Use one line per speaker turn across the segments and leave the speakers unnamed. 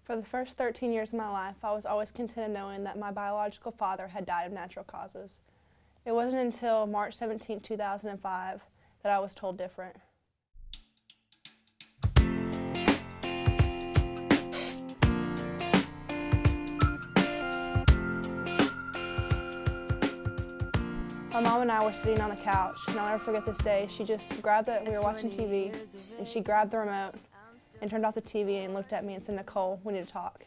For the first 13 years of my life, I was always content knowing that my biological father had died of natural causes. It wasn't until March 17, 2005 that I was told different. My mom and I were sitting on the couch, and I'll never forget this day. She just grabbed it, we were watching TV, and she grabbed the remote and turned off the TV and looked at me and said, "Nicole, we need to talk."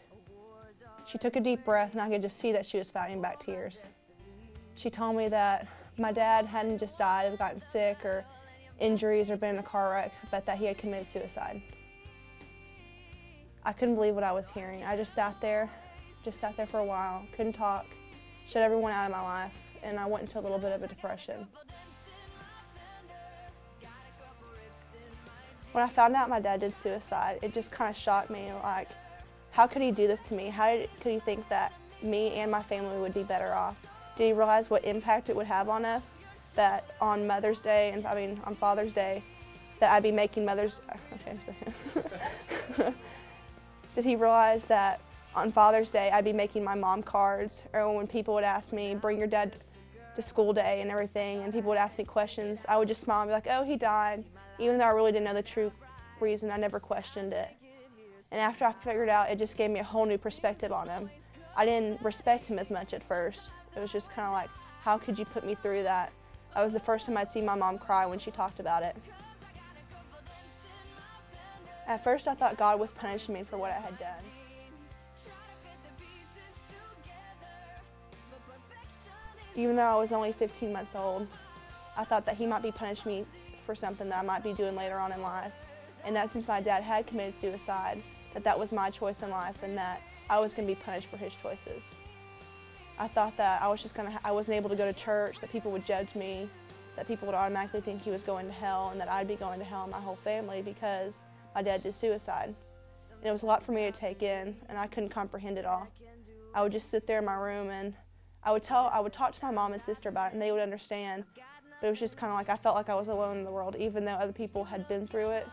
She took a deep breath, and I could just see that she was fighting back tears. She told me that my dad hadn't just died of gotten sick or injuries or been in a car wreck, but that he had committed suicide. I couldn't believe what I was hearing. I just sat there for a while, couldn't talk, shut everyone out of my life, and I went into a little bit of a depression. When I found out my dad did suicide, it just kind of shocked me, like, how could he do this to me? Could he think that me and my family would be better off? Did he realize what impact it would have on us? That on Mother's Day, on Father's Day, that I'd be making Did he realize that on Father's Day I'd be making my mom cards, or when people would ask me, bring your dad to school day and everything, and people would ask me questions, I would just smile and be like, oh, he died. Even though I really didn't know the true reason, I never questioned it. And after I figured out, it just gave me a whole new perspective on him. I didn't respect him as much at first. It was just kind of like, how could you put me through that? That was the first time I'd see my mom cry when she talked about it. At first I thought God was punishing me for what I had done. Even though I was only 15 months old, I thought that he might be punishing me for something that I might be doing later on in life. And that since my dad had committed suicide, that was my choice in life and that I was going to be punished for his choices. I thought that I wasn't able to go to church, that people would judge me, that people would automatically think he was going to hell, and that I'd be going to hell and my whole family because my dad did suicide. And it was a lot for me to take in, and I couldn't comprehend it all. I would just sit there in my room and I would talk to my mom and sister about it, and they would understand. But it was just kind of like I felt like I was alone in the world. Even though other people had been through it,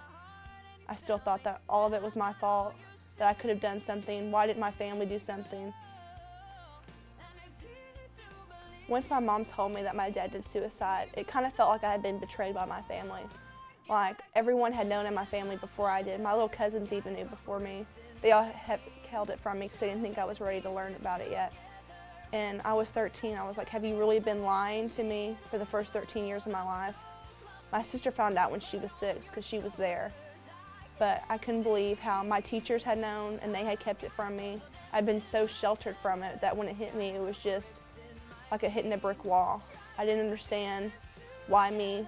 I still thought that all of it was my fault, that I could have done something. Why didn't my family do something? Once my mom told me that my dad did suicide, it kind of felt like I had been betrayed by my family. Like, everyone had known in my family before I did. My little cousins even knew before me. They all held it from me because they didn't think I was ready to learn about it yet. And I was 13. I was like, have you really been lying to me for the first 13 years of my life? My sister found out when she was 6 because she was there. But I couldn't believe how my teachers had known and they had kept it from me. I'd been so sheltered from it that when it hit me, it was just like hitting a brick wall. I didn't understand why me.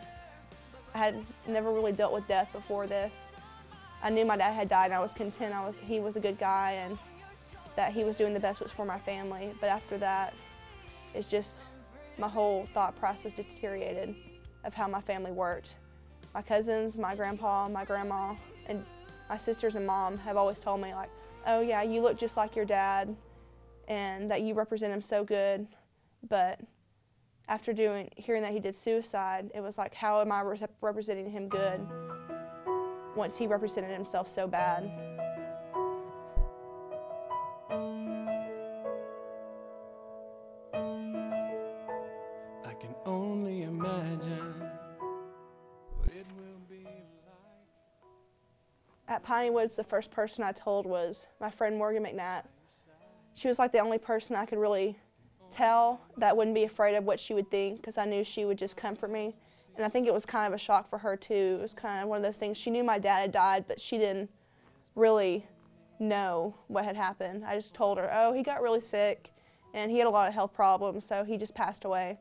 I had never really dealt with death before this. I knew my dad had died and I was content. He was a good guy and that he was doing the best for my family. But after that, it's just my whole thought process deteriorated of how my family worked. My cousins, my grandpa, my grandma, and my sisters and mom have always told me, like, oh yeah, you look just like your dad and that you represent him so good. But after hearing that he did suicide, it was like, how am I representing him good once he represented himself so bad?
I can only imagine what it will be like.
At Piney Woods, the first person I told was my friend Morgan McNatt. She was like the only person I could really tell that wouldn't be afraid of what she would think, because I knew she would just comfort me. And I think it was kind of a shock for her too. It was kind of one of those things. She knew my dad had died, but she didn't really know what had happened. I just told her, oh, he got really sick and he had a lot of health problems, so he just passed away.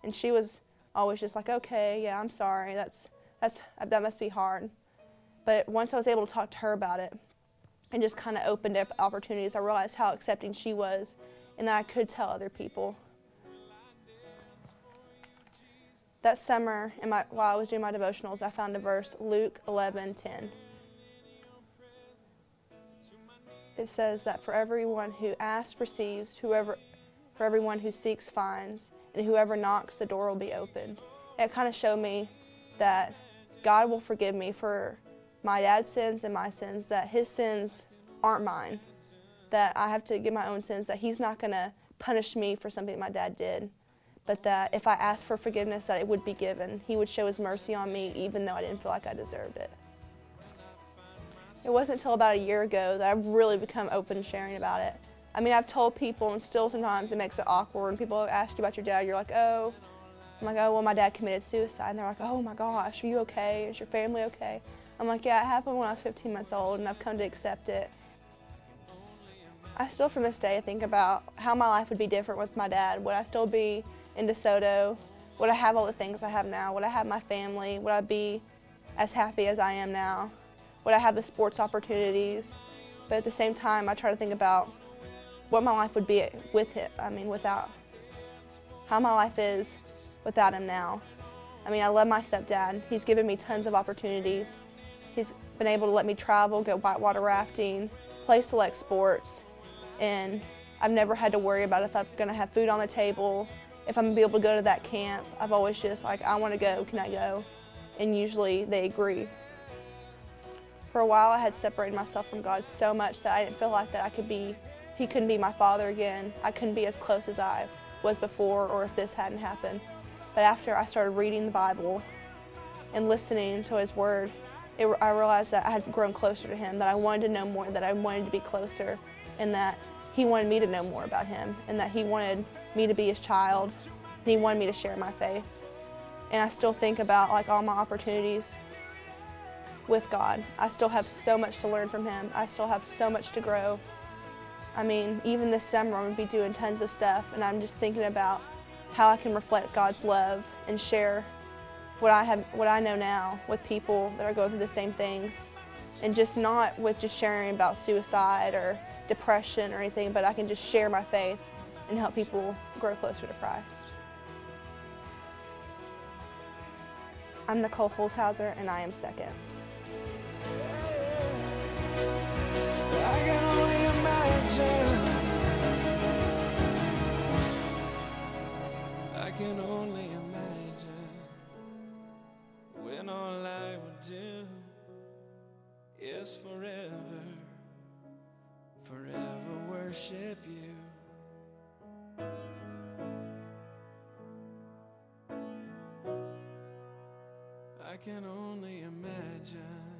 And she was always just like, okay, yeah, I'm sorry, that must be hard. But once I was able to talk to her about it, it just kind of opened up opportunities. I realized how accepting she was and that I could tell other people. That summer, while I was doing my devotionals, I found a verse, Luke 11:10. It says that for everyone who asks receives, for everyone who seeks finds, and whoever knocks, the door will be opened. And it kind of showed me that God will forgive me for my dad's sins and my sins, that his sins aren't mine. that I have to give my own sins, that he's not going to punish me for something that my dad did, but that if I asked for forgiveness, that it would be given. He would show his mercy on me even though I didn't feel like I deserved it. It wasn't until about a year ago that I've really become open sharing about it. I mean, I've told people, and still sometimes it makes it awkward when people ask you about your dad. You're like, oh. I'm like, oh, well, my dad committed suicide. And they're like, oh my gosh, are you okay? Is your family okay? I'm like, yeah, it happened when I was 15 months old, and I've come to accept it. I still, from this day, think about how my life would be different with my dad. Would I still be in DeSoto? Would I have all the things I have now? Would I have my family? Would I be as happy as I am now? Would I have the sports opportunities? But at the same time, I try to think about what my life would be with him. I mean, without, how my life is without him now. I mean, I love my stepdad. He's given me tons of opportunities. He's been able to let me travel, go whitewater rafting, play select sports, and I've never had to worry about if I'm gonna have food on the table, if I'm gonna be able to go to that camp. I've always just like, I wanna go, can I go? And usually they agree. For a while, I had separated myself from God so much that I didn't feel like that he couldn't be my father again. I couldn't be as close as I was before, or if this hadn't happened. But after I started reading the Bible and listening to his word, I realized that I had grown closer to him, that I wanted to know more, that I wanted to be closer, and that he wanted me to know more about him, and that he wanted me to be his child, and he wanted me to share my faith. And I still think about like all my opportunities with God. I still have so much to learn from him. I still have so much to grow. I mean, even this summer I'm going to be doing tons of stuff, and I'm just thinking about how I can reflect God's love and share what I know now with people that are going through the same things, and just not with just sharing about suicide or depression or anything, but I can just share my faith and help people grow closer to Christ. I'm Nicole Holzhauser, and I am second.
I can only imagine. I can only imagine when all I would do is forever, forever worship you. I can only imagine.